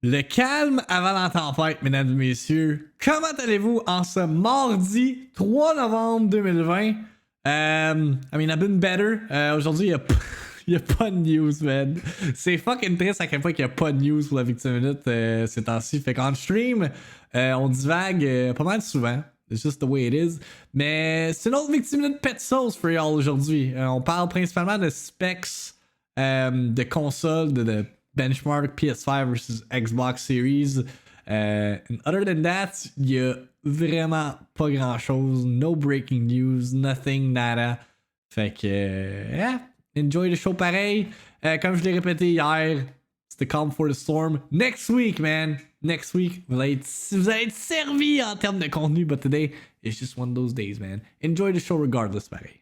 Le calme avant la tempête, mesdames et messieurs. Comment allez-vous en ce mardi 3 novembre 2020? I mean, I've been better. Aujourd'hui, il n'y a pas de news, man. C'est fucking triste à quel point qu'il n'y a pas de news pour la Victime Minute ces temps-ci. Fait qu'en stream, on divague pas mal souvent. It's just the way it is. Mais c'est une autre Victime Minute Pet Sauce for y'all aujourd'hui. On parle principalement de specs de consoles, de benchmark PS5 versus Xbox Series. And other than that, il y a vraiment pas grand chose. No breaking news, nothing, nada. Fait que, yeah, enjoy the show pareil. Comme je l'ai répété hier, c'était calm for the storm. Next week, man. Next week, vous allez être servi en termes de contenu, but today, it's just one of those days, man. Enjoy the show regardless, pareil.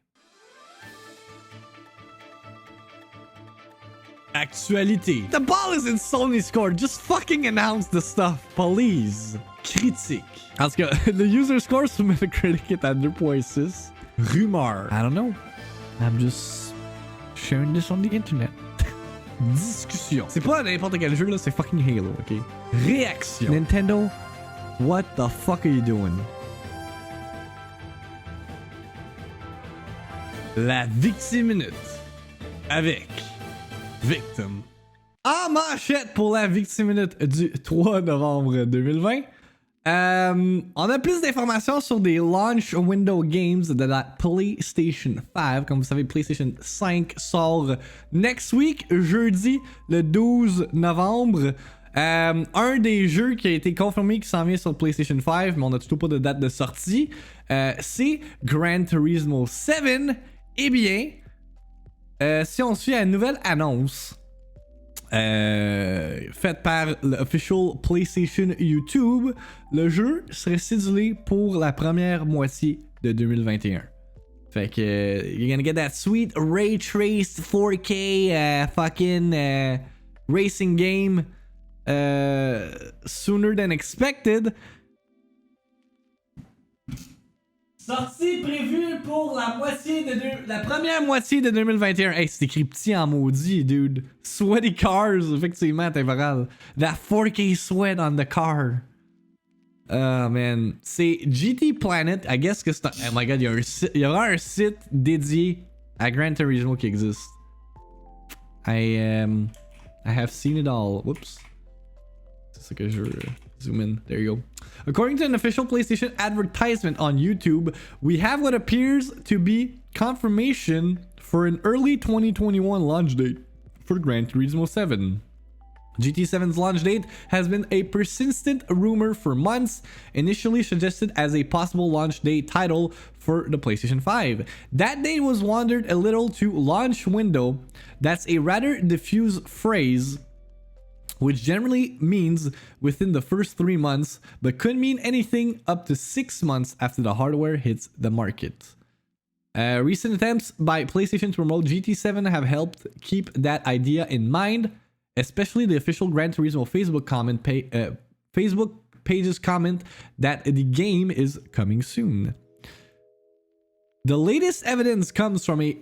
Actualité. The ball is in Sony's court. Just fucking announce the stuff, please. Critique. En tout cas, the user score sur Metacritic est à 2.6. Rumeur. I don't know. I'm just sharing this on the internet. Discussion. C'est pas n'importe quel jeu là, c'est fucking Halo, ok? Réaction. Nintendo, what the fuck are you doing? La Victime Minute. Avec Victim. En manchette pour la Victime Minute du 3 novembre 2020. On a plus d'informations sur des launch window games de la PlayStation 5. Comme vous savez, PlayStation 5 sort next week, jeudi, le 12 novembre. Un des jeux qui a été confirmé qui s'en vient sur PlayStation 5, mais on n'a toujours pas de date de sortie, c'est Gran Turismo 7. Eh bien, si on suit à une nouvelle annonce faite par l'official PlayStation YouTube, le jeu serait cédulé pour la première moitié de 2021. Fait que you're gonna get that sweet ray traced 4K fucking racing game sooner than expected. Sortie prévue pour la première moitié de 2021. Hey, c'est écrit petit en maudit, dude. Sweaty cars, effectivement, temporal. That 4K sweat on the car. Oh, man. C'est GT Planet. I guess que c'est un... Oh my god, il y aura un site dédié à Gran Turismo qui existe. I have seen it all. Whoops. C'est ça que je veux... Zoom in. There you go. According to an official PlayStation advertisement on YouTube, we have what appears to be confirmation for an early 2021 launch date for Gran Turismo 7. GT7's launch date has been a persistent rumor for months, initially suggested as a possible launch date title for the PlayStation 5. That date was wandered a little to launch window. That's a rather diffuse phrase, which generally means within the first 3 months, but could mean anything up to 6 months after the hardware hits the market. Recent attempts by PlayStation to promote GT7 have helped keep that idea in mind, especially the official Gran Turismo Facebook page's comment that the game is coming soon. The latest evidence comes from a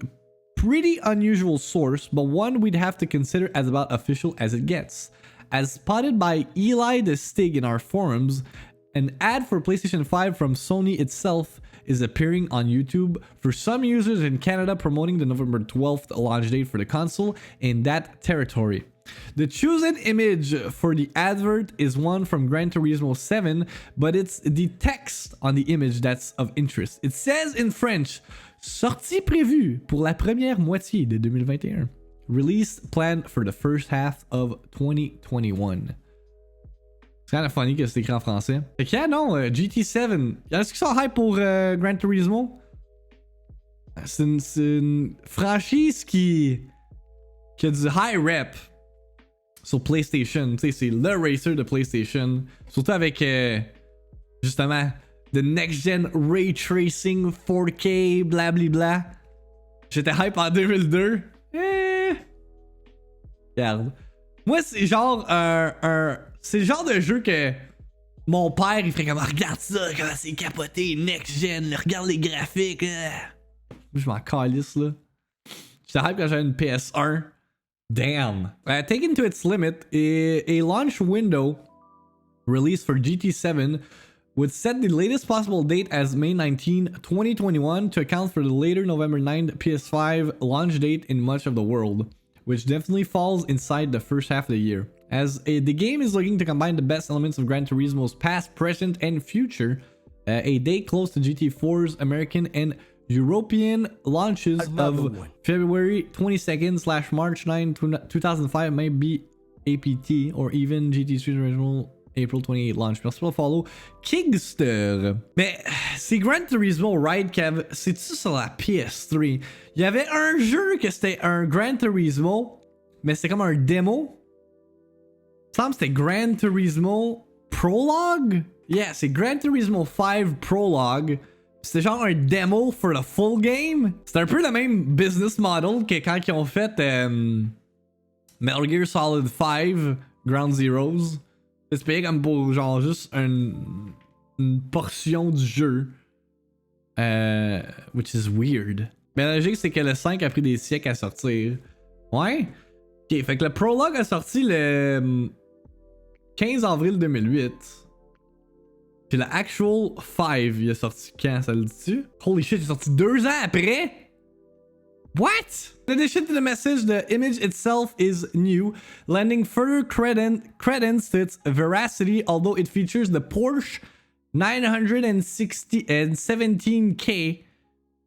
pretty unusual source, but one we'd have to consider as about official as it gets. As spotted by Eli the Stig in our forums, an ad for PlayStation 5 from Sony itself is appearing on YouTube for some users in Canada, promoting the November 12th launch date for the console in that territory. The chosen image for the advert is one from Gran Turismo 7, but it's the text on the image that's of interest. It says in French, sortie prévue pour la première moitié de 2021. Release planned for the first half of 2021. C'est kind of funny que c'est écrit en français. Fait que yeah, non, GT7. Y'en a-t-il qui sont hype pour Gran Turismo? C'est une franchise qui a du high rep sur PlayStation. Tu sais, c'est le racer de PlayStation. Surtout avec, justement, the next-gen ray tracing 4K, blablabla. J'étais hype en 2002. Regarde. Moi, c'est genre c'est le genre de jeu que mon père, il ferait comme regarde ça, comment c'est capoté, next gen, regarde les graphiques. Je m'en calisse là. J'étais hype quand j'avais une PS1. Damn. Taken to its limit, a launch window release for GT7 would set the latest possible date as May 19, 2021 to account for the later November 9 PS5 launch date in much of the world, which definitely falls inside the first half of the year. As the game is looking to combine the best elements of Gran Turismo's past, present, and future, a date close to GT4's American and European launches of February 22nd / March 9, 2005 may be APT, or even GT3's original April 28 launch. Merci pour le follow. Kingster. Mais c'est Gran Turismo Ride, Kev. C'est-tu sur la PS3? Il y avait un jeu que c'était un Gran Turismo, mais c'était comme un démo. Il me semble que c'était Gran Turismo Prologue? Yeah, c'est Gran Turismo 5 Prologue. C'était genre un démo for the full game. C'est un peu le même business model que quand ils ont fait Metal Gear Solid 5 Ground Zeroes. C'est payé comme pour genre juste une portion du jeu. Which is weird. Mais la logique, c'est que le 5 a pris des siècles à sortir. Ouais. Ok, fait que le prologue a sorti le 15 avril 2008. Puis le actual 5, il est sorti quand, ça le dit-tu? Holy shit, il est sorti 2 ans après? What? In addition to the message, the image itself is new, lending further credence to its veracity, although it features the Porsche 917K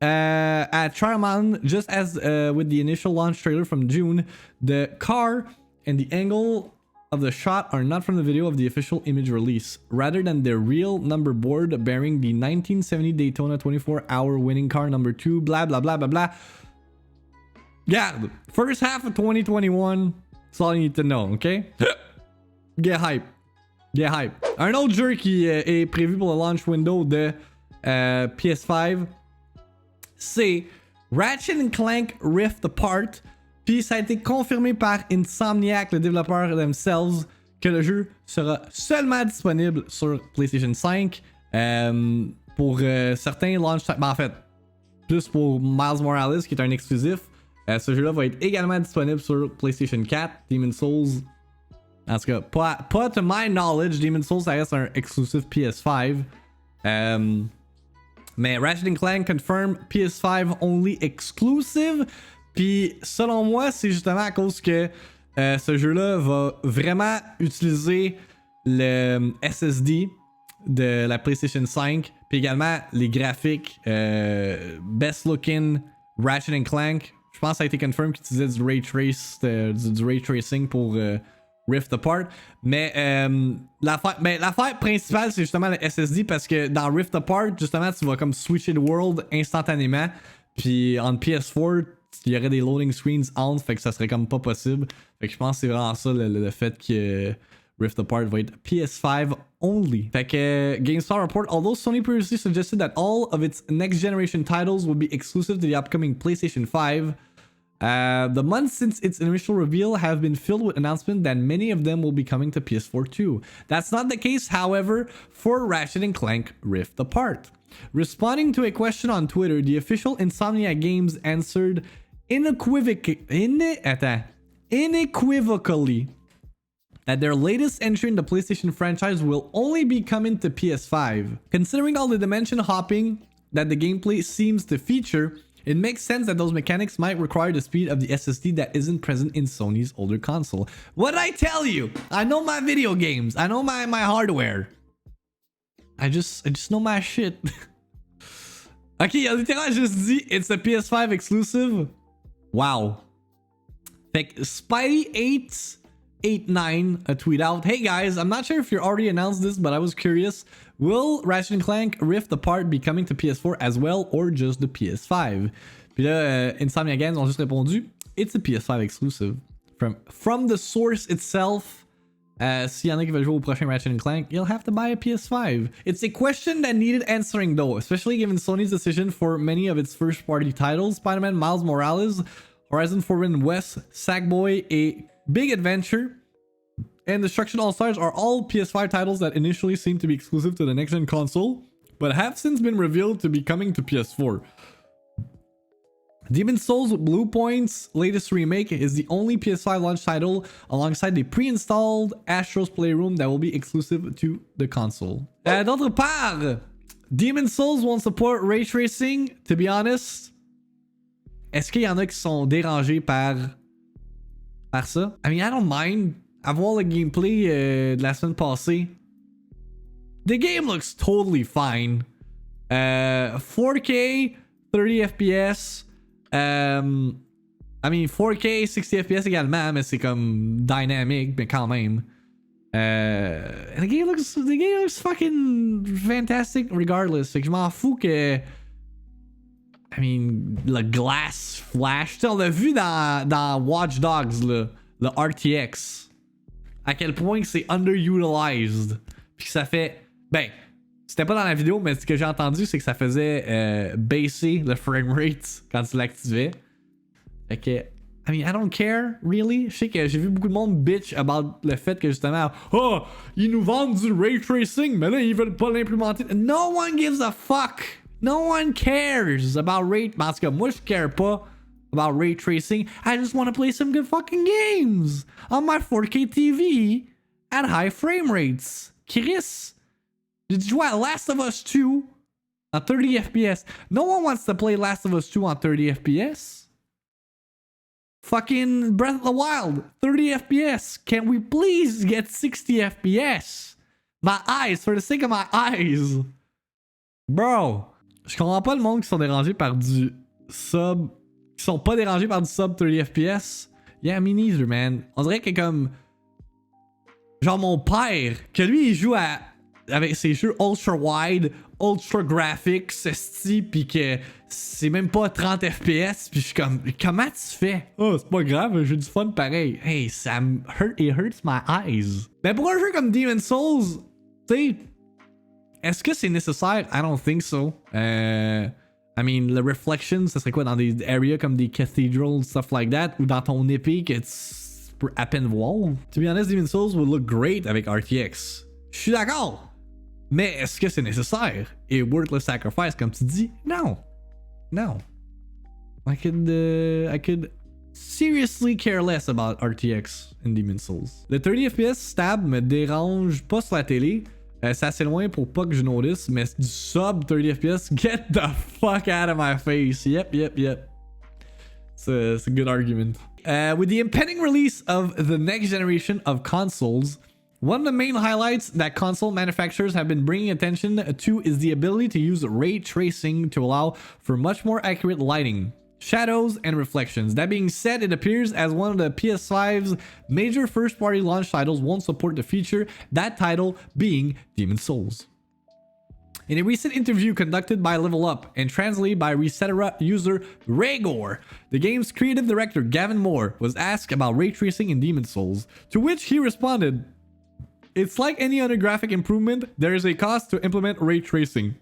at Charman, just as with the initial launch trailer from June. The car and the angle of the shot are not from the video of the official image release, rather than the real number board bearing the 1970 Daytona 24-hour winning car number 2, blah blah blah blah blah. Yeah, first half of 2021, that's all you need to know, okay? Get hype. Get hype. Un autre jeu qui est prévu pour le launch window de PS5, c'est Ratchet & Clank Rift Apart. Puis ça a été confirmé par Insomniac, le développeur themselves, que le jeu sera seulement disponible sur PlayStation 5 pour certains launch types. Ben, en fait, plus pour Miles Morales, qui est un exclusif. Ce jeu-là va être également disponible sur PlayStation 4, Demon's Souls. En tout cas, pas to my knowledge, Demon's Souls, ça reste un exclusif PS5. Mais Ratchet & Clank confirm PS5 only exclusive. Puis selon moi, c'est justement à cause que ce jeu-là va vraiment utiliser le SSD de la PlayStation 5. Puis également les graphiques best looking Ratchet & Clank. Je pense que ça a été confirmé qu'ils utilisaient du ray tracing pour Rift Apart. Mais l'affaire principale, c'est justement le SSD, parce que dans Rift Apart, justement, tu vas comme switcher de world instantanément. Puis en PS4, il y aurait des loading screens on, fait que ça serait comme pas possible. Fait que je pense que c'est vraiment ça le fait que Rift Apart va être PS5 only. Fait que GameStar report, although Sony previously suggested that all of its next generation titles will be exclusive to the upcoming PlayStation 5, the months since its initial reveal have been filled with announcements that many of them will be coming to PS4 too. That's not the case, however, for Ratchet & Clank Rift Apart. Responding to a question on Twitter, the official Insomniac Games answered unequivocally that their latest entry in the PlayStation franchise will only be coming to PS5. Considering all the dimension hopping that the gameplay seems to feature, it makes sense that those mechanics might require the speed of the SSD that isn't present in Sony's older console. What did I tell you? I know my video games. I know my hardware. I just know my shit. Ok, il a littéralement juste dit it's a PS5 exclusive. Wow. Fait que Spidey889 a tweet out, hey guys, I'm not sure if you already announced this, but I was curious. Will Ratchet & Clank Rift Apart be coming to PS4 as well, or just the PS5? Puis là, Insomnia Games ont juste répondu, it's a PS5 exclusive. From the source itself, s'il y en a qui veulent jouer au prochain Ratchet & Clank, you'll have to buy a PS5. It's a question that needed answering though, especially given Sony's decision for many of its first-party titles, Spider-Man Miles Morales, Horizon Forbidden West, Sackboy, A Big Adventure, and Destruction All-Stars are all PS5 titles that initially seemed to be exclusive to the next-gen console, but have since been revealed to be coming to PS4. Demon's Souls Blue Point's latest remake is the only PS5 launch title alongside the pre-installed Astro's Playroom that will be exclusive to the console. D'autre part, Demon's Souls won't support ray tracing. To be honest, est-ce qu'il y en a qui sont dérangés par ça? I mean, I don't mind. Avoir le gameplay de la semaine passée. The game looks totally fine. 4K, 30 FPS. I mean 4K 60 FPS également, mais c'est comme dynamic, mais quand même. And the game looks fucking fantastic regardless. Fait que je m'en fous que. I mean, le glass flash. Tu sais, on l'a vu dans Watch Dogs, le RTX. À quel point c'est underutilized. Puis que ça fait. Ben, c'était pas dans la vidéo, mais ce que j'ai entendu, c'est que ça faisait baisser le framerate quand tu l'activais. Fait que, I mean, I don't care, really. Je sais que j'ai vu beaucoup de monde bitch about le fait que justement, oh, ils nous vendent du ray tracing, mais là, ils veulent pas l'implémenter. No one gives a fuck. No one cares about ray. En tout cas, moi, je care pas about ray tracing. I just want to play some good fucking games on my 4K TV at high frame rates. Chris. Did you watch Last of Us 2 on 30 FPS? No one wants to play Last of Us 2 on 30 FPS. Fucking Breath of the Wild, 30 FPS. Can we please get 60 FPS? My eyes, for the sake of my eyes. Bro, je comprends pas le monde qui sont dérangés par du sub. Qui sont pas dérangés par du sub 30 FPS. Yeah, me neither, man. On dirait que comme. Genre mon père, que lui il joue avec ses jeux ultra wide, ultra graphics, esti, pis que c'est même pas 30 FPS, pis je suis comme, comment tu fais? Oh, c'est pas grave, j'ai du fun pareil. Hey, ça it hurts my eyes. Ben pour un jeu comme Demon's Souls, tu sais, est-ce que c'est nécessaire? I don't think so. I mean, le reflection, ça serait quoi dans des areas comme des cathedrals, stuff like that, ou dans ton épée que tu peux à peine voir? To be honest, Demon's Souls would look great avec RTX. Je suis d'accord. Mais est-ce que c'est nécessaire? Et worthless sacrifice, comme tu dis? No. No. I could seriously care less about RTX in Demon's Souls. Le 30 FPS stab me dérange pas sur la télé. C'est assez loin pour pas que je notice, mais du sub 30 FPS, get the fuck out of my face. Yep. It's a good argument. With the impending release of the next generation of consoles, one of the main highlights that console manufacturers have been bringing attention to is the ability to use ray tracing to allow for much more accurate lighting, shadows, and reflections. That being said, it appears as one of the PS5's major first-party launch titles won't support the feature, that title being Demon's Souls. In a recent interview conducted by Level Up and translated by Sortira user Ragor, the game's creative director Gavin Moore was asked about ray tracing in Demon's Souls, to which he responded, "It's like any other graphic improvement, there is a cost to implement ray tracing.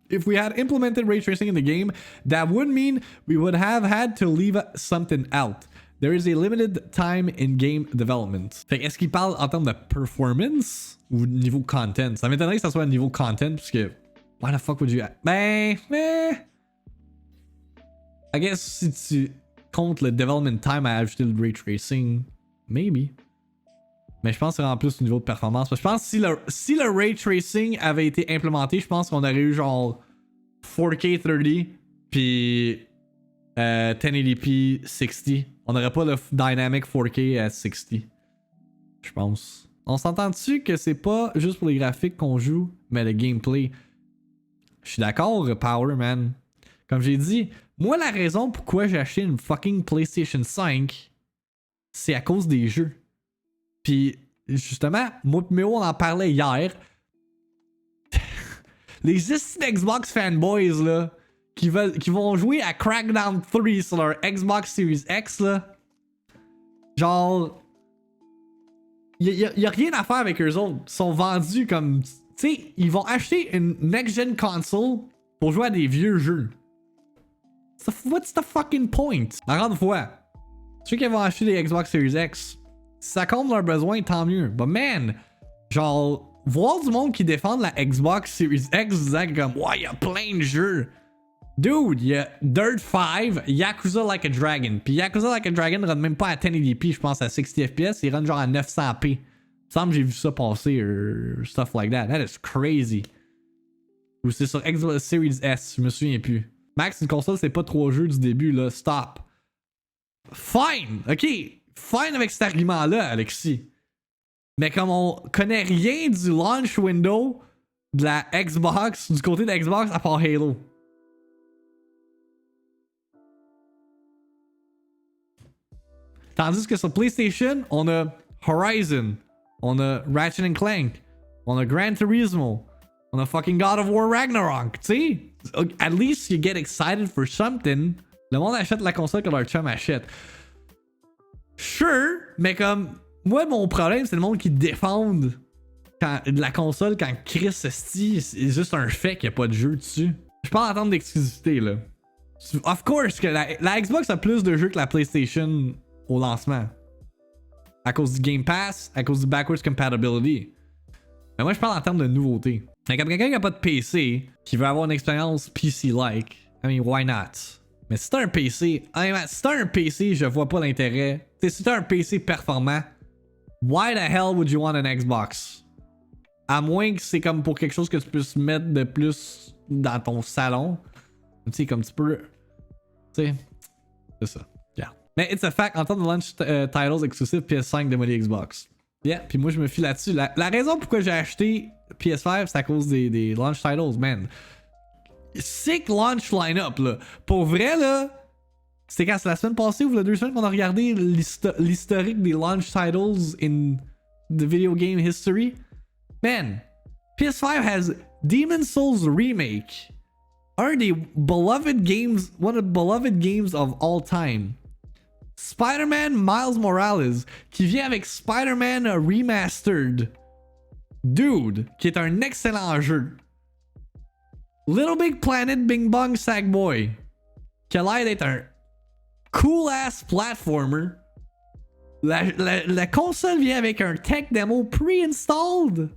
If we had implemented ray tracing in the game, that would mean we would have had to leave something out. There is a limited time in game development." Fait est-ce qu'il parle en termes de performance ou niveau content? Ça m'étonnerait que ça soit niveau content, parce que why the fuck would you... I guess si tu comptes le development time à ajouter le ray tracing, maybe. Mais je pense que c'est en plus au niveau de performance. Parce que je pense que si le ray tracing avait été implémenté, je pense qu'on aurait eu genre 4K 30 puis 1080p 60. On n'aurait pas le dynamic 4K à 60. Je pense. On s'entend-tu que c'est pas juste pour les graphiques qu'on joue, mais le gameplay? Je suis d'accord, Power, man. Comme j'ai dit, moi la raison pourquoi j'ai acheté une fucking PlayStation 5, c'est à cause des jeux. Puis, justement, moi et Méo, on en parlait hier. Les Xbox fanboys, là, qui vont jouer à Crackdown 3 sur leur Xbox Series X, là. Genre, y a rien à faire avec eux autres. Ils sont vendus comme... Tu sais, ils vont acheter une next-gen console pour jouer à des vieux jeux. What's the fucking point? Encore une fois, ceux qui vont acheter les Xbox Series X, si ça comble leurs besoins, tant mieux. But man, genre, voir du monde qui défend la Xbox Series X disant comme, ouais, il y a plein de jeux Dude, il y a Dirt 5, Yakuza Like a Dragon. Puis Yakuza Like a Dragon run même pas à 1080p, je pense à 60 FPS. Il run genre à 900p. Il me semble que j'ai vu ça passer, stuff like that. That is crazy. Ou c'est sur Xbox Series S, je me souviens plus. Max, une console, c'est pas 3 jeux du début, là. Stop. Fine, ok. Fine avec cet argument-là, Alexis. Mais comme on connaît rien du launch window de la Xbox, du côté de la Xbox, à part Halo. Tandis que sur PlayStation, on a Horizon, on a Ratchet and Clank, on a Gran Turismo, on a fucking God of War Ragnarok, tu sais? At least you get excited for something. Le monde achète la console que leur chum achète. Sure, mais comme... Moi, mon problème, c'est le monde qui défende la console quand Chris Esti, c'est juste un fait qu'il n'y a pas de jeu dessus. Je parle en termes d'exclusivité, là. Of course que la Xbox a plus de jeux que la PlayStation au lancement. À cause du Game Pass, à cause du backwards compatibility. Mais moi, je parle en termes de nouveauté. Mais comme quelqu'un qui n'a pas de PC, qui veut avoir une expérience PC-like, I mean, why not? Mais si t'as un PC, si t'as un PC, je vois pas l'intérêt. Si t'as un PC performant, why the hell would you want an Xbox? À moins que c'est comme pour quelque chose que tu puisses mettre de plus dans ton salon. Tu sais, comme tu peux... Tu sais, c'est ça. Yeah. Mais it's a fact, en termes de launch titles exclusifs PS5 de mode Xbox. Yeah, puis moi je me fie là-dessus. La raison pourquoi j'ai acheté PS5, c'est à cause des launch titles, man. Sick launch line-up, là. Pour vrai, là, c'était quand? C'est la semaine passée ou la 2 semaines qu'on a regardé l'historique des launch titles in the video game history? Man, PS5 has Demon's Souls Remake. Un des beloved games, one of the beloved games of all time. Spider-Man Miles Morales, qui vient avec Spider-Man Remastered. Dude, qui est un excellent jeu. Little Big Planet Bing Bong Sackboy, qui a l'air d'être un cool-ass platformer. La console vient avec un tech demo pre-installed.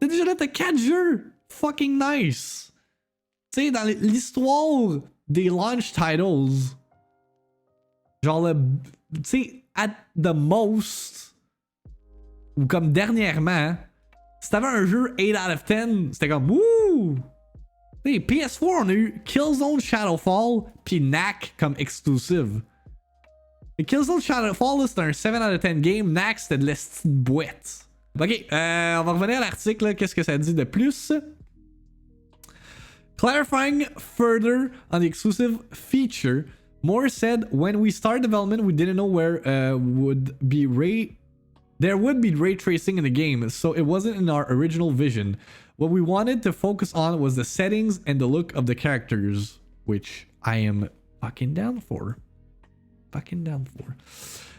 T'as déjà là, t'as 4 jeux. Fucking nice. Tu sais, dans l'histoire des launch titles, genre, tu sais, at the most, ou comme dernièrement, si t'avais un jeu 8 out of 10, c'était comme wouh! Tu sais, PS4, on a eu Killzone Shadowfall, puis Knack comme exclusive. Et Killzone Shadowfall, c'était un 7 out of 10 game, Knack, c'était de la petite boîte. Ok, on va revenir à l'article, qu'est-ce que ça dit de plus? Clarifying further on the exclusive feature, Moore said, when we started development, we didn't know where there would be ray tracing in the game, so it wasn't in our original vision. What we wanted to focus on was the settings and the look of the characters, which I am fucking down for.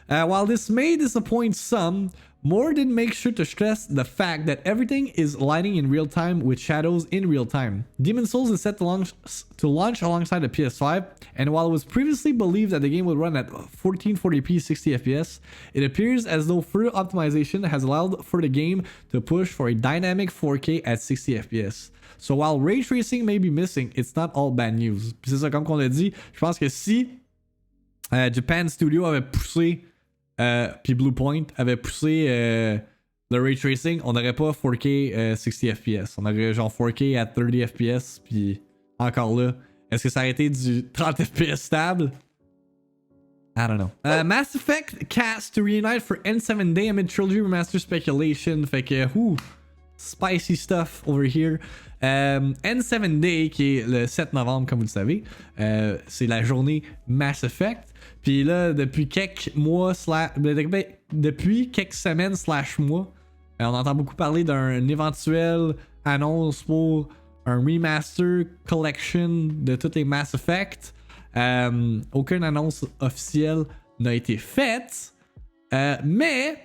While this may disappoint some, Moore did make sure to stress the fact that everything is lighting in real time with shadows in real time. Demon's Souls is set to launch alongside the PS5, and while it was previously believed that the game would run at 1440p 60 FPS, it appears as though further optimization has allowed for the game to push for a dynamic 4K at 60 FPS. So while ray tracing may be missing, it's not all bad news. Puis c'est ça, comme on l'a dit, je pense que si Japan Studio avait poussé puis Bluepoint avait poussé le ray tracing, on n'aurait pas 4K 60 FPS. On aurait genre 4K à 30 FPS, puis encore là, est-ce que ça aurait été du 30 FPS stable? I don't know. Mass Effect cast to reunite for N7 Day amid trilogy remaster speculation. Fait que, spicy stuff over here. N7 Day, qui est le 7 novembre, comme vous le savez, c'est la journée Mass Effect. Puis là, depuis quelques mois, depuis quelques semaines / mois, on entend beaucoup parler d'un éventuel annonce pour un remaster collection de toutes les Mass Effect. Aucune annonce officielle n'a été faite. Mais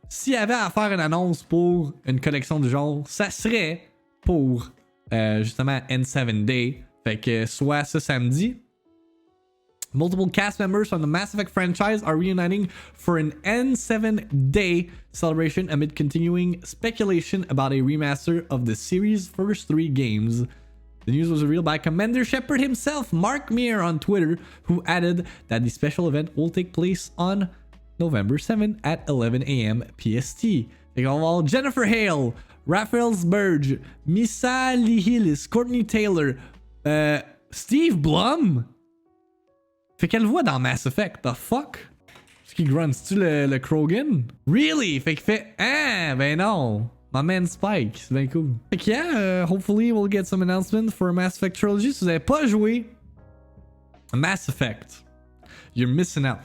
s'il y avait à faire une annonce pour une collection du genre, ça serait pour justement N7 Day. Fait que soit ce samedi. Multiple cast members from the Mass Effect franchise are reuniting for an N7 Day celebration amid continuing speculation about a remaster of the series' first 3 games. The news was revealed by Commander Shepard himself, Mark Meir, on Twitter, who added that the special event will take place on November 7 at 11 a.m. PST. Fait qu'on va avoir Jennifer Hale, Raphael Sburge, Misa Lihilis, Courtney Taylor, Steve Blum. Fait qu'elle voit dans Mass Effect. The fuck? Est-ce qu'il grunt? C'est-tu le Krogan? Really? Fait qu'il fait ah, ben non. My man Spike. C'est bien cool. Fait que yeah, hopefully we'll get some announcements for Mass Effect Trilogy. Si vous n'avez pas joué Mass Effect, you're missing out.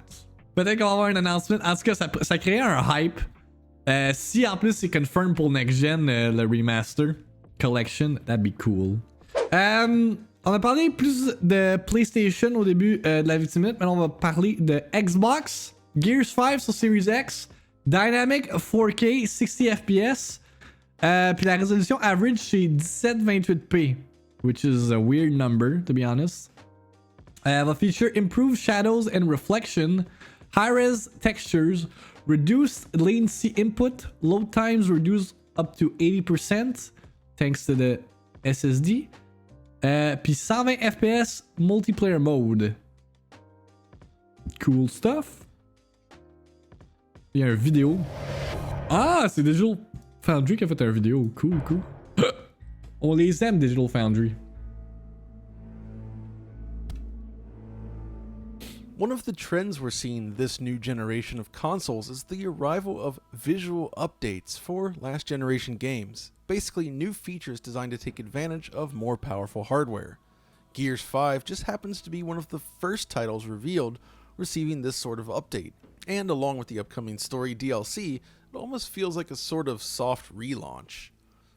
Peut-être qu'on va avoir un announcement. En tout cas, ça crée un hype. Si en plus c'est confirmed pour Next Gen, le remaster collection, that'd be cool. On a parlé plus de PlayStation au début de la VIICTIIMINUTE. Maintenant, on va parler de Xbox, Gears 5 sur Series X, Dynamic 4K 60 FPS, puis la résolution average c'est 1728p, which is a weird number to be honest. Va feature improved shadows and reflection, high-res textures, reduced latency input, load times reduced up to 80% thanks to the SSD. Puis 120 FPS multiplayer mode. Cool stuff. Il y a une vidéo. Ah, c'est Digital Foundry qui a fait une vidéo. Cool, cool. On les aime, Digital Foundry. One of the trends we're seeing this new generation of consoles is the arrival of visual updates for last generation games. Basically new features designed to take advantage of more powerful hardware. Gears 5 just happens to be one of the first titles revealed receiving this sort of update, and along with the upcoming story DLC, it almost feels like a sort of soft relaunch.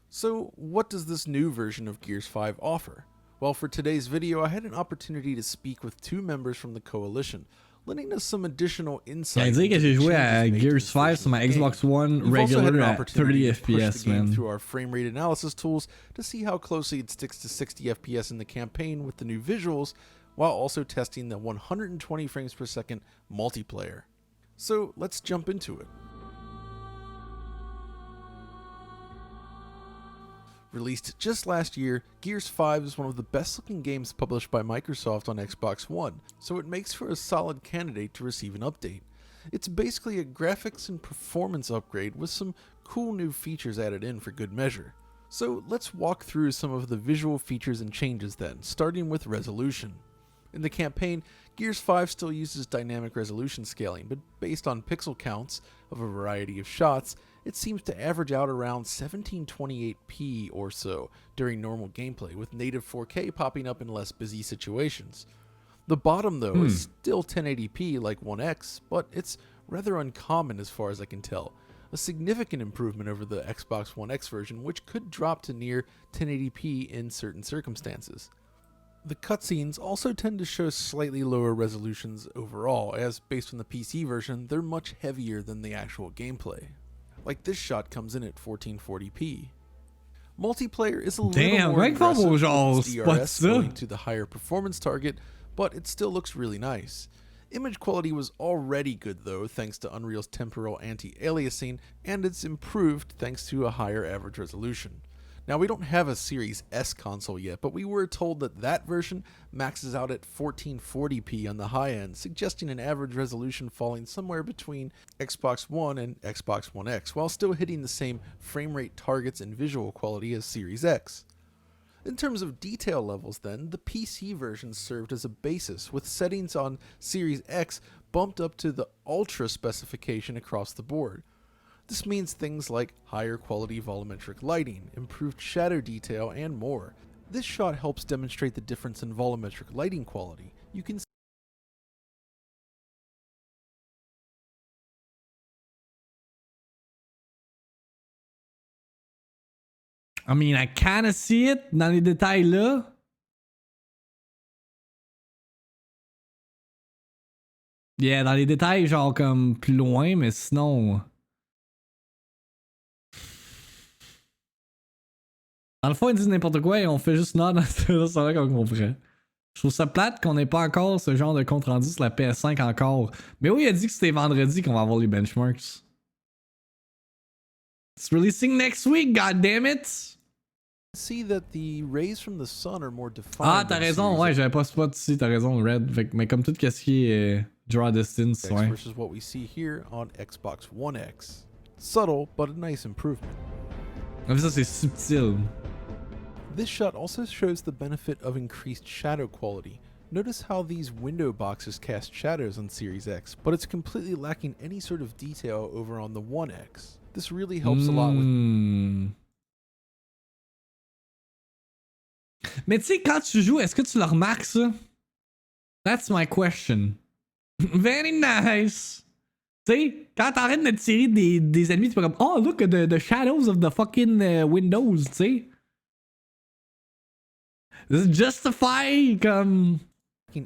So what does this new version of Gears 5 offer? Well, for today's video, I had an opportunity to speak with two members from the coalition, lending us some additional insight. Dire que j'ai joué à Gears 5 sur ma Xbox One regular at 30 FPS, man. Through our frame rate analysis tools to see how closely it sticks to 60 FPS in the campaign with the new visuals, while also testing the 120 frames per second multiplayer. So let's jump into it. Released just last year, Gears 5 is one of the best looking games published by Microsoft on Xbox One, so it makes for a solid candidate to receive an update. It's basically a graphics and performance upgrade with some cool new features added in for good measure. So let's walk through some of the visual features and changes then, starting with resolution. In the campaign, Gears 5 still uses dynamic resolution scaling, but based on pixel counts of a variety of shots, it seems to average out around 1728p or so during normal gameplay, with native 4K popping up in less busy situations. The bottom though is still 1080p like One X, but it's rather uncommon as far as I can tell. A significant improvement over the Xbox One X version, which could drop to near 1080p in certain circumstances. The cutscenes also tend to show slightly lower resolutions overall, as based on the PC version, they're much heavier than the actual gameplay. Like this shot comes in at 1440p. Multiplayer is a little more aggressive with its DRS going to the higher performance target, but it still looks really nice. Image quality was already good though, thanks to Unreal's temporal anti-aliasing, and it's improved thanks to a higher average resolution. Now, we don't have a Series S console yet, but we were told that that version maxes out at 1440p on the high end, suggesting an average resolution falling somewhere between Xbox One and Xbox One X, while still hitting the same frame rate targets and visual quality as Series X. In terms of detail levels then, the PC version served as a basis, with settings on Series X bumped up to the Ultra specification across the board. This means things like higher quality volumetric lighting, improved shadow detail, and more. This shot helps demonstrate the difference in volumetric lighting quality. You can I mean, I kinda see it dans les détails là. Yeah, dans les détails, genre comme plus loin, mais sinon. Dans le fond, ils disent n'importe quoi et on fait juste nod dans ce là comme on ferait. Je trouve ça plate qu'on n'ait pas encore ce genre de compte rendu sur la PS5 encore. Mais oui, il a dit que c'était vendredi qu'on va avoir les benchmarks. It's releasing next week, goddammit! See that the rays from the sun are more defined. Ah, t'as raison, ouais, j'avais pas spot ici, t'as raison, Red. Fait, mais comme tout ce qui est draw distance, X ouais. versus what we see here on Xbox One X. Subtle, but a nice improvement. Mais ça, c'est subtil. This shot also shows the benefit of increased shadow quality. Notice how these window boxes cast shadows on Series X, but it's completely lacking any sort of detail over on the One X. This really helps a lot with... Mais tu sais, quand tu joues, est-ce que tu le remarques ça? That's my question. Very nice. Tu sais, quand t'arrêtes de tirer des ennemis, tu peux comme, oh, look at the shadows of the fucking windows, tu sais. Does it justify, comme...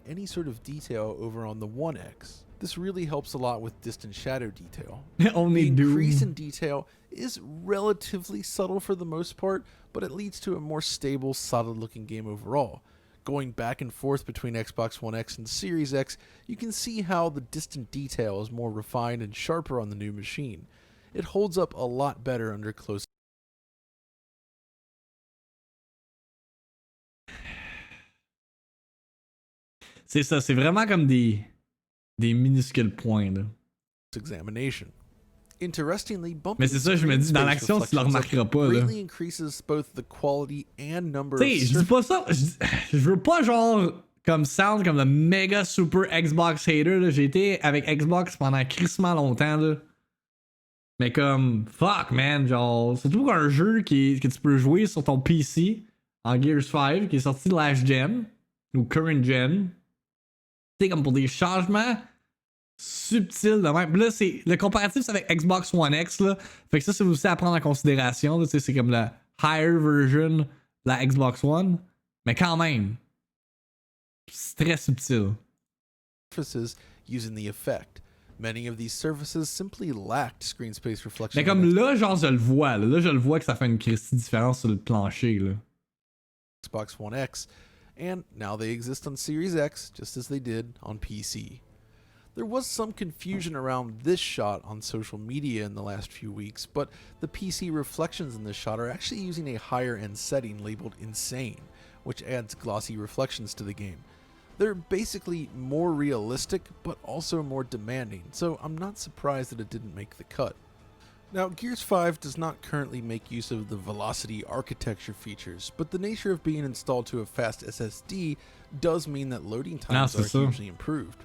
any sort of detail over on the One X. This really helps a lot with distant shadow detail. Only the increase Doom. in detail is relatively subtle for the most part, but it leads to a more stable, solid-looking game overall. Going back and forth between Xbox One X and Series X, you can see how the distant detail is more refined and sharper on the new machine. It holds up a lot better under close. C'est ça, c'est vraiment comme des minuscules points, là. Examination. Interestingly, mais c'est ça, je me dis, dans l'action, tu le remarqueras pas, là. Greatly increases both the quality and number tu sais, je dis pas ça, je veux pas genre comme sound comme le méga super Xbox hater, là. J'ai été avec Xbox pendant crissement longtemps, là. Mais comme, fuck, man, genre, surtout qu'un jeu que tu peux jouer sur ton PC en Gears 5, qui est sorti de last gen, ou current gen, tu sais, comme pour des changements subtils de même. Là, c'est le comparatif, c'est avec Xbox One X, là. Fait que ça, c'est aussi à prendre en considération, là. Tu sais, c'est comme la higher version de la Xbox One. Mais quand même, c'est très subtil. Surfaces using the effect. Many of these surfaces simply lacked screen space reflection. Mais comme là, genre, je le vois. Là, je le vois que ça fait une christie différence sur le plancher, là. Xbox One X, and now they exist on Series X just as they did on PC. There was some confusion around this shot on social media in the last few weeks, but the PC reflections in this shot are actually using a higher end setting labeled Insane, which adds glossy reflections to the game. They're basically more realistic, but also more demanding, so I'm not surprised that it didn't make the cut. Now, Gears 5 does not currently make use of the velocity architecture features, but the nature of being installed to a fast SSD does mean that loading times are hugely improved.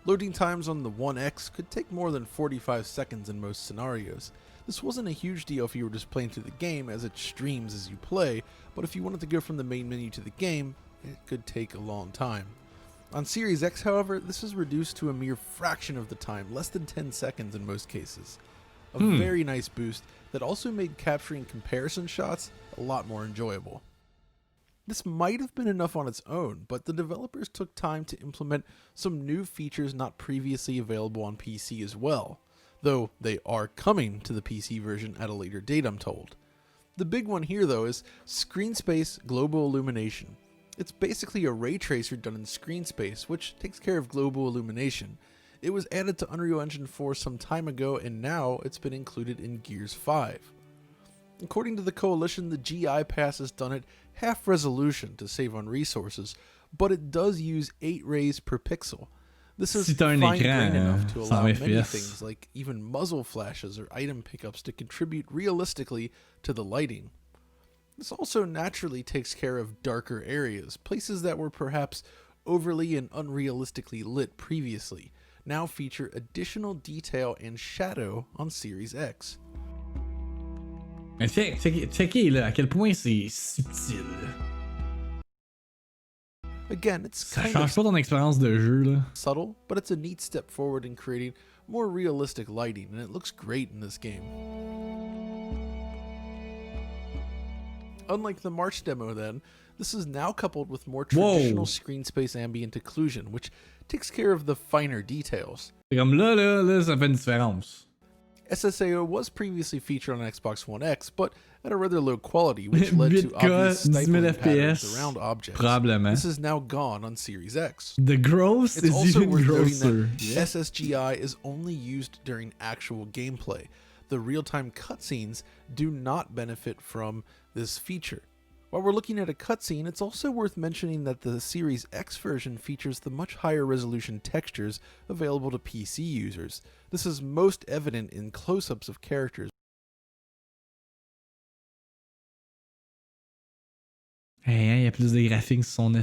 Loading times on the One X could take more than 45 seconds in most scenarios. This wasn't a huge deal if you were just playing through the game, as it streams as you play, but if you wanted to go from the main menu to the game, it could take a long time. On Series X, however, this is reduced to a mere fraction of the time, less than 10 seconds in most cases. A very nice boost that also made capturing comparison shots a lot more enjoyable. This might have been enough on its own, but the developers took time to implement some new features not previously available on PC as well, though they are coming to the PC version at a later date, I'm told. The big one here, though, is Screen Space Global Illumination. It's basically a ray tracer done in screen space, which takes care of global illumination. It was added to Unreal Engine 4 some time ago, and now it's been included in Gears 5. According to the Coalition, the GI Pass has done it half resolution to save on resources, but it does use 8 rays per pixel. This is fine-grained enough to allow many things like even muzzle flashes or item pickups to contribute realistically to the lighting. This also naturally takes care of darker areas, places that were perhaps overly and unrealistically lit previously, now feature additional detail and shadow on Series X. Mais checkez là, à quel point c'est subtil. Again, it's ça change pas ton expérience de jeu, là. Subtle, but it's a neat step forward in creating more realistic lighting, and it looks great in this game. Unlike the March demo then, this is now coupled with more traditional screen space ambient occlusion, which takes care of the finer details. Comme là, ça fait une différence. SSAO was previously featured on Xbox One X, but at a rather low quality, which led to obvious stifling patterns around objects. This is now gone on Series X. The gross is also even worth grosser. Noting that SSGI is only used during actual gameplay. The real-time cutscenes do not benefit from this feature. While we're looking at a cutscene, it's also worth mentioning that the Series X version features the much higher resolution textures available to PC users. This is most evident in close-ups of characters. Hey, il y a plus de graphiques sur son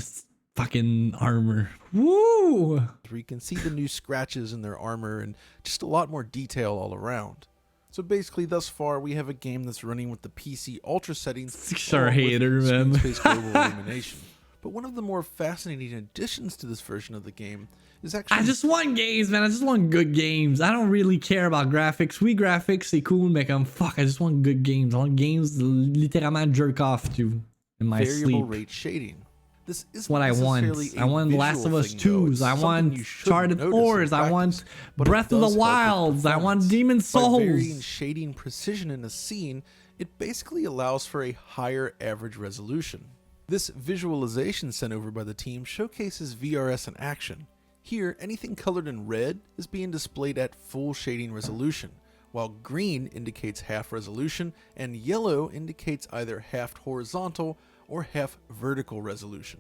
fucking armor. Woo! Where you can see the new scratches in their armor and just a lot more detail all around. So basically, thus far, we have a game that's running with the PC Ultra settings. Sure hater, man. Space global illumination. But one of the more fascinating additions to this version of the game is actually... I just want games, man. I just want good games. I don't really care about graphics. Oui, graphics, c'est cool, mais comme fuck, I just want good games. I want games to littéralement jerk off to in my variable sleep. rate shading. This is What I want. I want Last of Us 2s. I want Uncharted 4s. I want Breath of the Wilds. I want Demon Souls. By varying shading precision in a scene, it basically allows for a higher average resolution. This visualization sent over by the team showcases VRS in action. Here, anything colored in red is being displayed at full shading resolution, while green indicates half resolution and yellow indicates either half horizontal or half vertical resolution.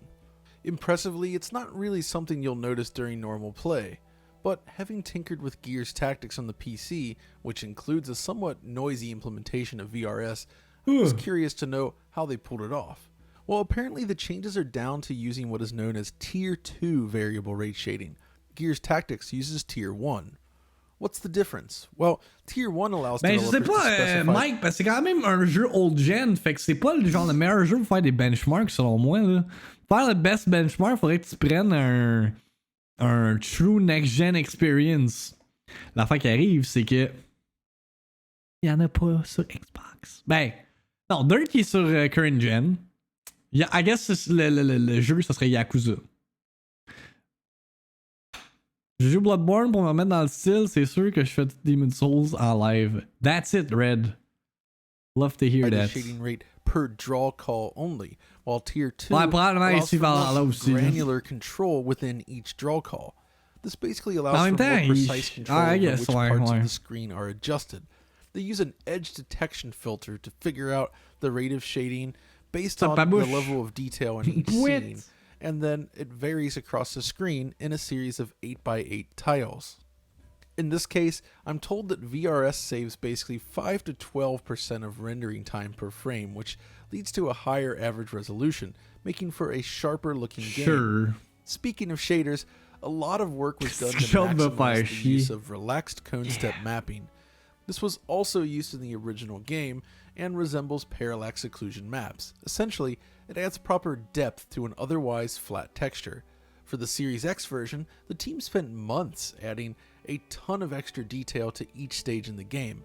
Impressively, it's not really something you'll notice during normal play, but having tinkered with Gears Tactics on the PC, which includes a somewhat noisy implementation of VRS, I was curious to know how they pulled it off. Well, apparently the changes are down to using what is known as Tier 2 variable rate shading. Gears Tactics uses Tier 1. What's the difference? Well, Tier 1 allows Ben, je sais pas, Mike, parce que c'est quand même un jeu old gen, fait que c'est pas le genre de meilleur jeu pour faire des benchmarks selon moi. Là. Pour faire le best benchmark, faudrait que tu prennes un true next gen experience. L'affaire qui arrive, c'est que il y en a pas sur Xbox. Ben, non, d'un qui est sur current gen. I guess le jeu, ça serait Yakuza. Je joue Bloodborne pour me mettre dans le style, c'est sûr que je fais Demon Souls en live. That's it, Red. Love to hear that. Shading rate per draw call only, while Tier 2 ouais, allows for more granular control within each draw call. This basically allows for more precise control over which parts of the screen are adjusted. They use an edge detection filter to figure out the rate of shading based on the level of detail in each scene. And then it varies across the screen in a series of 8x8 tiles. In this case, I'm told that VRS saves basically 5 to 12% of rendering time per frame, which leads to a higher average resolution, making for a sharper looking game. Speaking of shaders, a lot of work was done to maximize the use of relaxed cone step mapping. This was also used in the original game and resembles parallax occlusion maps. Essentially, it adds proper depth to an otherwise flat texture. For the Series X version, the team spent months adding a ton of extra detail to each stage in the game.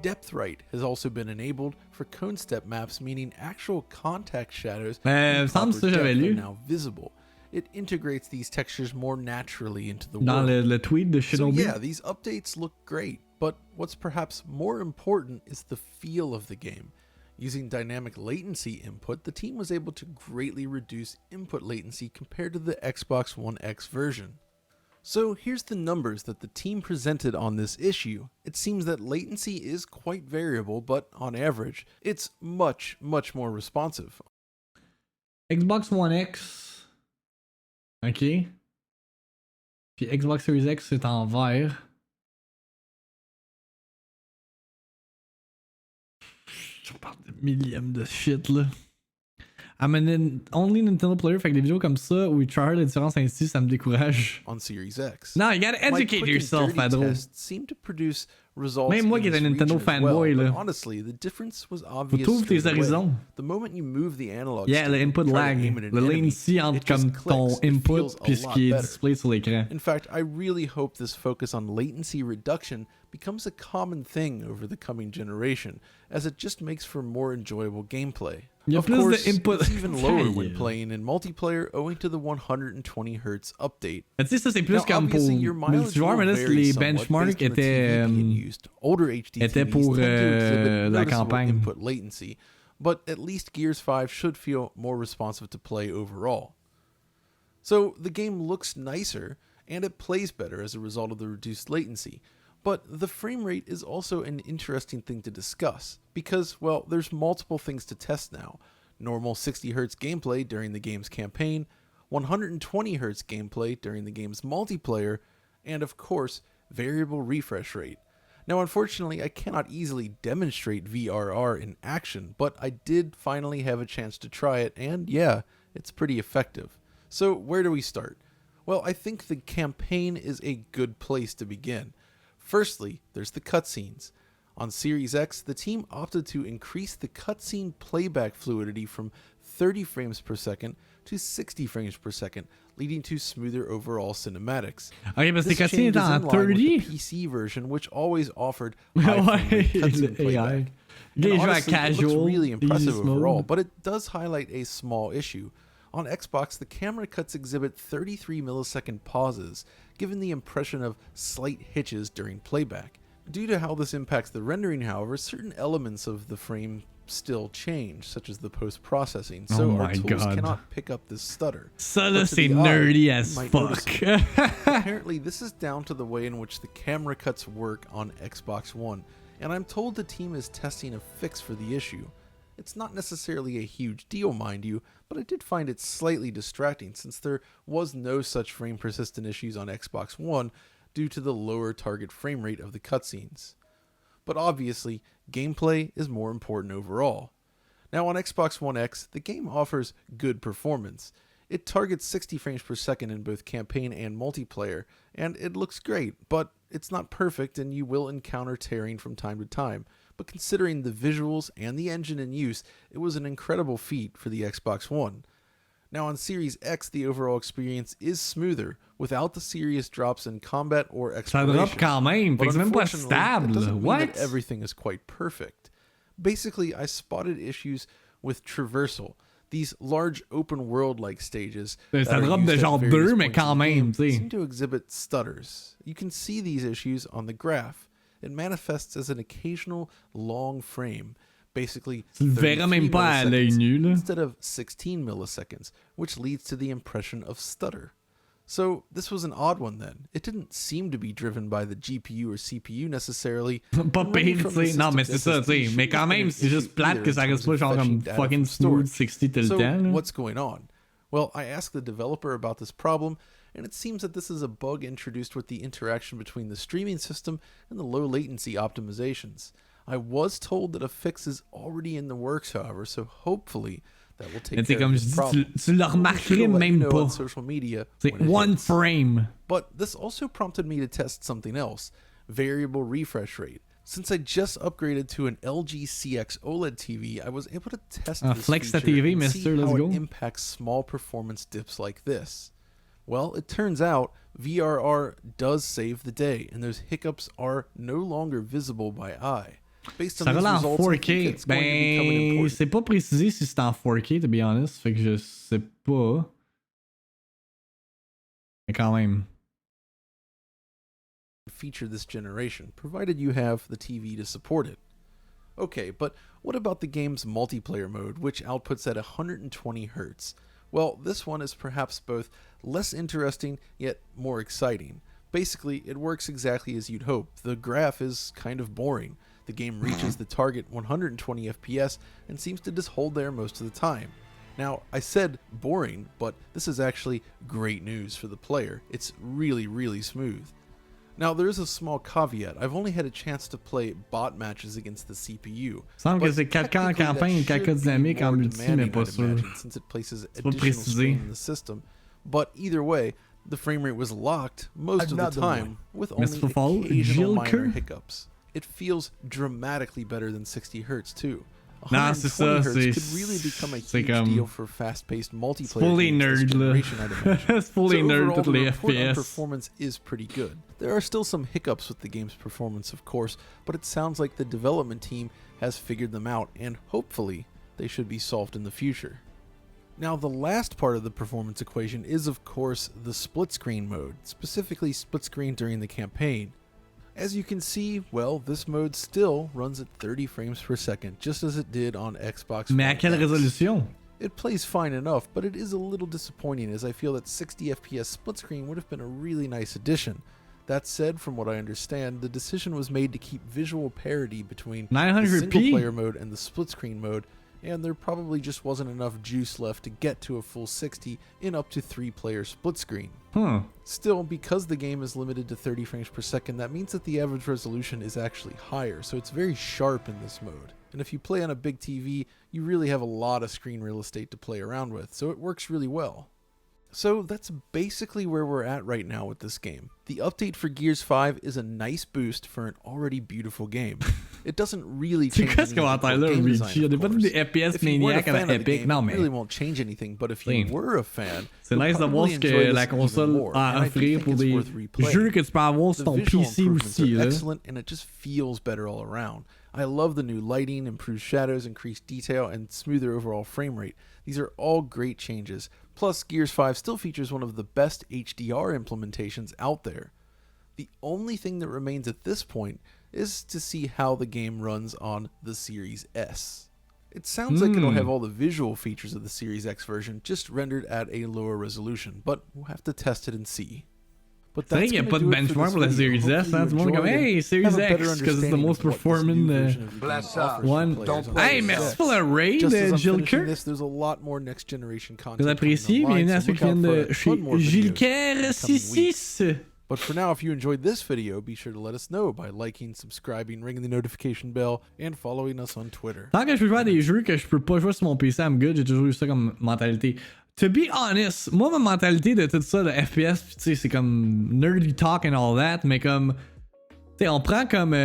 Depth right has also been enabled for cone step maps, meaning actual contact shadows and proper depth are now visible. It integrates these textures more naturally into the world. Le tweet de Shinobi. So yeah, these updates look great, but what's perhaps more important is the feel of the game. Using dynamic latency input, the team was able to greatly reduce input latency compared to the Xbox One X version. So here's the numbers that the team presented on this issue. It seems that latency is quite variable, but on average, it's much more responsive. Xbox One X. Ok. Puis Xbox Series X, c'est en vert. Je parle de millième de shit là. I'm an only Nintendo player, fait que des vidéos comme ça où il try la différence ainsi, ça me décourage. On Series X. No, you gotta educate yourself, Pedro. Seem to produce results. Même moi qui est un Nintendo fanboy là. Honestly, the difference was obvious. Faut trouver tes horizons. The moment you move the analog. Yeah, le input lag, le latency entre comme ton input puis ce qui est display sur l'écran. In fact, I really hope this focus on latency reduction becomes a common thing over the coming generation, as it just makes for more enjoyable gameplay. Of course, it's even lower when playing in multiplayer owing to the 120Hz update. Tu sais, ça c'est plus comme pour multijoueur, mais là les benchmarks étaient pour la campagne. Input latency, but at least Gears 5 should feel more responsive to play overall. So the game looks nicer and it plays better as a result of the reduced latency. But the frame rate is also an interesting thing to discuss, because, well, there's multiple things to test now. Normal 60Hz gameplay during the game's campaign, 120Hz gameplay during the game's multiplayer, and of course, variable refresh rate. Now unfortunately, I cannot easily demonstrate VRR in action, but I did finally have a chance to try it, and yeah, it's pretty effective. So where do we start? Well, I think the campaign is a good place to begin. Firstly, there's the cutscenes. On Series X, the team opted to increase the cutscene playback fluidity from 30 frames per second to 60 frames per second, leading to smoother overall cinematics. Ok, parce que This les cutscenes change is étaient en in line with 30. the PC version, which always offered high frame Ouais, rate cutscene le playback. AI. And Les jeux à honestly, it casual, looks really impressive easy overall, mode. but it does highlight a small issue. On Xbox, the camera cuts exhibit 33 millisecond pauses, giving the impression of slight hitches during playback. Due to how this impacts the rendering, however, certain elements of the frame still change, such as the post-processing, so Oh our my tools God. cannot pick up this stutter. Ça But là, to c'est the eye, nerdy you as might fuck. notice it. Apparently, this is down to the way in which the camera cuts work on Xbox One, and I'm told the team is testing a fix for the issue. It's not necessarily a huge deal, mind you, but I did find it slightly distracting since there was no such frame persistent issues on Xbox One due to the lower target frame rate of the cutscenes. But obviously, gameplay is more important overall. Now on Xbox One X, the game offers good performance. It targets 60 frames per second in both campaign and multiplayer, and it looks great, but it's not perfect and you will encounter tearing from time to time. But considering the visuals and the engine in use, it was an incredible feat for the Xbox One. Now on Series X, the overall experience is smoother, without the serious drops in combat or Ça exploration. drop quand même, fait But que c'est même pas unfortunately, that stable. doesn't mean What? that everything is quite perfect. Basically, I spotted issues with traversal, these large open world-like stages Ça that are drop used de at genre various 2, mais points in quand the game même, tu sais. seem to exhibit stutters. You can see these issues on the graph. It manifests as an occasional long frame, basically Tu le verras même pas à l'œil nu, là. instead of 16 milliseconds, which leads to the impression of stutter. So this was an odd one then. It didn't seem to be driven by the GPU or CPU necessarily. Pas pire, tu sais. Non, mais c'est ça, tu sais. Mais quand même, c'est juste plate que ça reste pas genre comme fucking smooth 60 tout le So temps, là. what's going on? Well, I asked the developer about this problem, and it seems that this is a bug introduced with the interaction between the streaming system and the low latency optimizations. I was told that a fix is already in the works, however, so hopefully that will take care of comme je this dis, problem. tu le remarquerais même On pas. social media C'est when it one hits. frame. But this also prompted me to test something else, variable refresh rate. Since I just upgraded to an LG CX OLED TV, I was able to test this flex the feature TV, and mister, see let's how go. it impacts small performance dips like this. Well, it turns out VRR does save the day, and those hiccups are no longer visible by eye. Based on Ça these roule en results, I think 4K. it's going to become an Ben, important c'est pas précisé si c'est en 4K, to be honest. Fait que je sais pas. Mais quand même. feature this generation, provided you have the TV to support it. Okay, but what about the game's multiplayer mode, which outputs at 120 Hz? Well, this one is perhaps both less interesting, yet more exciting. Basically, it works exactly as you'd hope. The graph is kind of boring. The game reaches the target 120 FPS and seems to just hold there most of the time. Now, I said boring, but this is actually great news for the player. It's really, really smooth. Now, there is a small caveat. I've only had a chance to play bot matches against the CPU. Semble que but c'est 4K en technically that campagne et 4K should be dynamique en more multi, mais demanding, pas I'd sûr. imagine, since it places pas additional précisé. strain in the system. But either way, the frame rate was locked most of the time, with only occasional minor hiccups. It feels dramatically better than 60 Hz too. Non, c'est ça, 120 Hz c'est could really become a c'est huge comme deal for fast-paced multiplayer fully games this nerd là. generation, I'd imagine. C'est fully So nerd overall, toutes the les report on FPS. performance is pretty good. There are still some hiccups with the game's performance, of course, but it sounds like the development team has figured them out, and hopefully they should be solved in the future. Now, the last part of the performance equation is, of course, the split screen mode, specifically split screen during the campaign. As you can see, well, this mode still runs at 30 frames per second, just as it did on Xbox Mais à One quelle X. résolution? It plays fine enough, but it is a little disappointing as I feel that 60 FPS split screen would have been a really nice addition. That said, from what I understand, the decision was made to keep visual parity between the 900p? single-player mode and the split-screen mode, and there probably just wasn't enough juice left to get to a full 60 in up to 3-player split-screen. Still, because the game is limited to 30 frames per second, that means that the average resolution is actually higher, so it's very sharp in this mode. And if you play on a big TV, you really have a lot of screen real estate to play around with, so it works really well. So that's basically where we're at right now with this game. The update for Gears 5 is a nice boost for an already beautiful game. It doesn't really change anything about game design, of course. FPS If you weren't a fan of the Epic, game, non, it mais really won't change anything, but if you were a fan, c'est nice de voir ce que la console a à offrir pour des jeux que tu peux avoir sur ton PC aussi. Excellent, and it just feels better all around. I love the new lighting, improved shadows, increased detail, and smoother overall frame rate. These are all great changes. Plus, Gears 5 still features one of the best HDR implementations out there. The only thing that remains at this point is to see how the game runs on the Series S. It sounds like it'll have all the visual features of the Series X version, just rendered at a lower resolution, but we'll have to test it and see. But I think il n'y a pas de benchmark pour la Series S, hein? Tout le monde est comme, hey, Series X, because it's the most performing one. Hey, merci pour le raid, Jill Kerr. There's a lot more next generation content. Vous appréciez, bienvenue à ceux qui viennent de chez Jill Kerr 66. But for now, if you enjoyed this video, be sure to let us know by liking, subscribing, ringing the notification bell, and following us on Twitter. Tant que je peux jouer à des jeux que je peux pas jouer sur mon PC, I'm good, j'ai toujours eu ça comme mentalité. To be honest, moi ma mentalité de tout ça, de FPS, tu sais, c'est comme nerdy talk and all that, mais comme, tu sais, on prend comme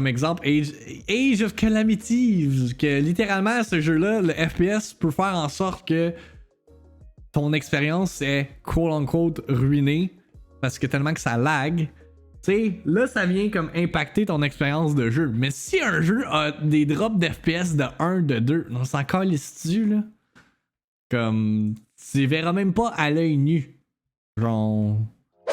exemple Age of Calamity, que littéralement ce jeu-là, le FPS peut faire en sorte que ton expérience est quote unquote ruinée parce que tellement que ça lag. Tu sais, là, ça vient comme impacter ton expérience de jeu. Mais si un jeu a des drops d'FPS de 1, de 2, on s'en calisse-tu, là? Comme, tu les verras même pas à l'œil nu. Genre...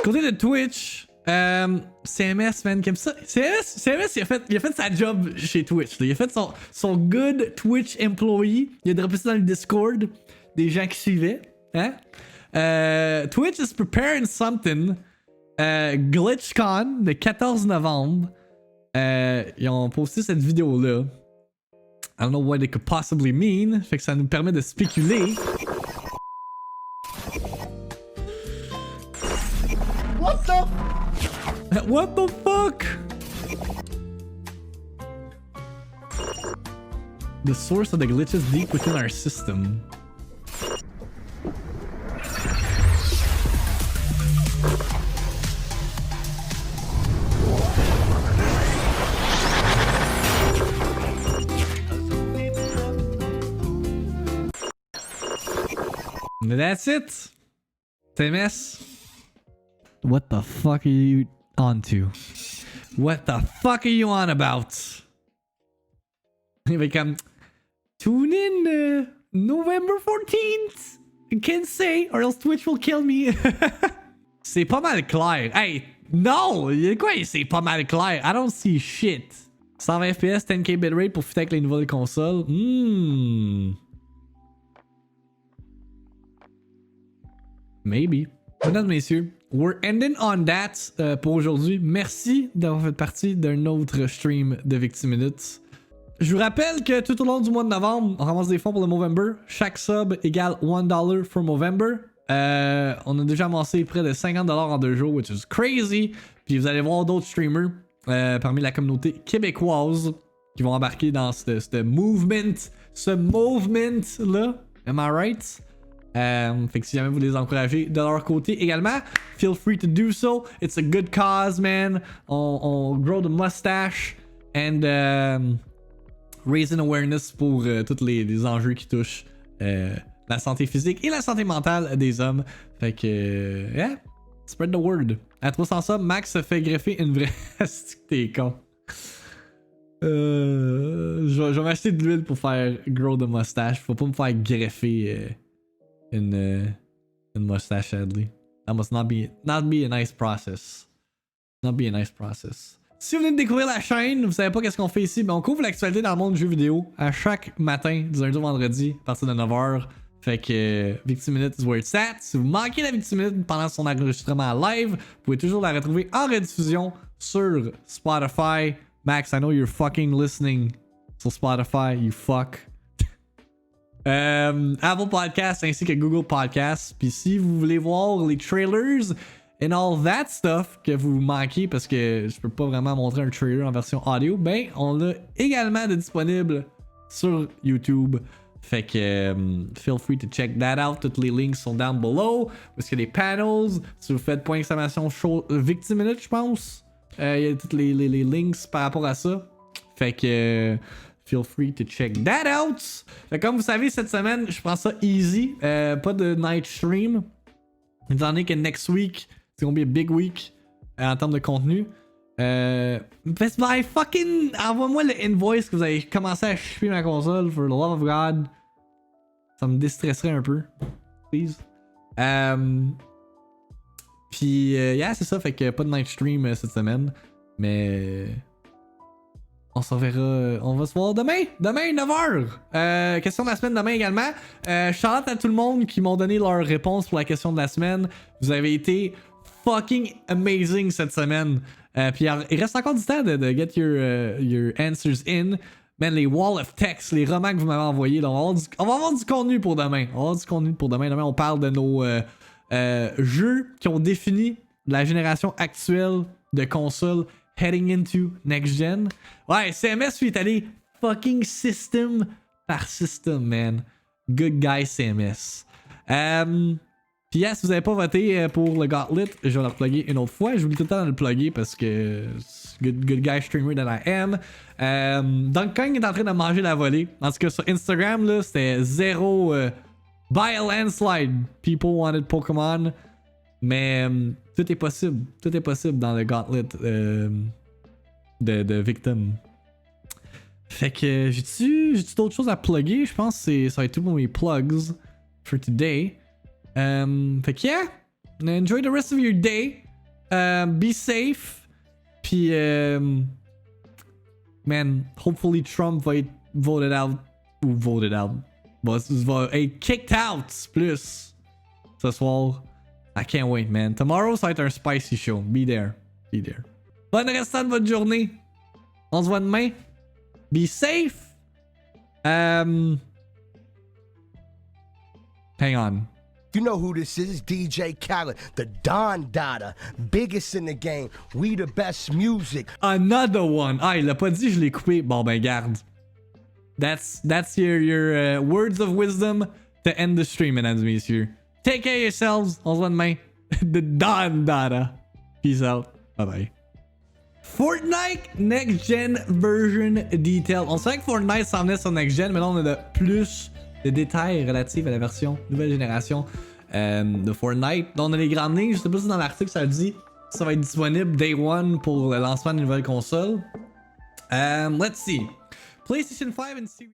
Côté de Twitch, CMS, man, comme ça. CMS, il a fait sa job chez Twitch. Là. Il a fait son good Twitch employee. Il a droppé ça dans le Discord des gens qui suivaient. Hein? Twitch is preparing something... GlitchCon le 14 novembre. Ils ont posté cette vidéo-là. I don't know what it could possibly mean. Fait que ça nous permet de spéculer. What the fuck? The source of the glitches deep within our system. That's it. TMS. What the fuck are you on to? What the fuck are you on about? They come. Tune in November 14th. I can't say, or else Twitch will kill me. C'est pas mal clair. Hey, no! Quoi, c'est pas mal clair? I don't see shit. 120 FPS, 10K bitrate pour fitter avec les nouvelles consoles. Maybe. Mesdames, messieurs, we're ending on that pour aujourd'hui. Merci d'avoir fait partie d'un autre stream de VIICTIIMINUTE. Je vous rappelle que tout au long du mois de novembre, on ramasse des fonds pour le Novembre. Chaque sub égale $1 for November. On a déjà amassé près de $50 en 2 jours, which is crazy. Puis vous allez voir d'autres streamers parmi la communauté québécoise qui vont embarquer dans ce movement-là. Am I right? Fait que si jamais vous les encouragez de leur côté également, feel free to do so. It's a good cause, man. On grow the mustache and raising awareness pour tous les enjeux qui touchent la santé physique et la santé mentale des hommes. Fait que, yeah, spread the word. À 300 subs, Max se fait greffer une vraie... T'es con. Je vais m'acheter de l'huile pour faire grow the mustache. Faut pas me faire greffer... in mustache, sadly. That must not be a nice process. Not be a nice process. Si vous venez de découvrir la chaîne, vous savez pas qu'est-ce qu'on fait ici, mais on couvre l'actualité dans le monde du jeu vidéo à chaque matin, du lundi au vendredi, à partir de 9h. Fait que VIICTIIMINUTE is where it's at. Si vous manquez la VIICTIIMINUTE pendant son enregistrement live, vous pouvez toujours la retrouver en rediffusion sur Spotify. Max, I know you're fucking listening sur Spotify, you fuck. Apple Podcasts ainsi que Google Podcasts. Puis si vous voulez voir les trailers and all that stuff que vous manquez parce que je peux pas vraiment montrer un trailer en version audio, ben on l'a également de disponible sur YouTube. Fait que feel free to check that out. Tous les links sont down below. Parce que les panels, si vous faites point d'exclamation VIICTIIMINUTE, je pense. Il y a tous les links par rapport à ça. Fait que feel free to check that out. Fait que comme vous savez, cette semaine, je prends ça easy. Pas de night stream. Étant donné que next week, c'est gonna be a big week en termes de contenu. Best Buy, fucking envoie-moi le invoice que vous avez commencé à shipper ma console, for the love of God. Ça me déstresserait un peu. Please. Puis, yeah, c'est ça. Fait que pas de night stream cette semaine. Mais. On se reverra. On va se voir demain. Demain, 9h. Question de la semaine demain également. Shout out à tout le monde qui m'ont donné leur réponse pour la question de la semaine. Vous avez été fucking amazing cette semaine. Puis il reste encore du temps de get your answers in. Man, les wall of text, les romans que vous m'avez envoyés, là, on va avoir du contenu pour demain. On va avoir du contenu pour demain. Demain, on parle de nos jeux qui ont défini la génération actuelle de consoles heading into next gen. Ouais, CMS lui est allé fucking system par system, man. Good guy CMS. Puis yes, si vous avez pas voté pour le Gauntlet, je vais le plugger une autre fois. J'oublie tout le temps de le plugger parce que good guy streamer that I am. Donkey Kong est en train de manger la volée. En tout cas, sur Instagram, là, c'était zéro by a landslide. People wanted Pokémon. Mais tout est possible. Tout est possible dans le Gauntlet de Victim. Fait que j'ai-tu d'autres choses à plugger? Je pense que ça va être tout pour mes plugs for today. Fait que yeah, enjoy the rest of your day. Be safe. Puis, man, hopefully Trump va être voted out. Ou voted out. Va être kicked out plus ce soir. I can't wait, man. Tomorrow, ça va être un spicy show. Be there. Be there. Bonne restant de votre journée. On se voit demain. Be safe. Hang on. You know who this is? DJ Khaled, the Don Dada, biggest in the game. We the best music. Another one. Ah, il l'a pas dit, je l'ai coupé. Bon, ben, garde. That's your words of wisdom to end the stream, mesdames et messieurs. Take care of yourselves. On se voit demain. The Don Dada. Peace out. Bye bye. Fortnite Next Gen Version Detail. On savait que Fortnite s'en venait sur Next Gen, mais là on a de plus de détails relatifs à la version nouvelle génération de Fortnite. Donc on a les grandes lignes. Je sais pas si dans l'article ça dit ça va être disponible Day 1 pour le lancement d'une nouvelle console. Let's see. PlayStation 5 and Series.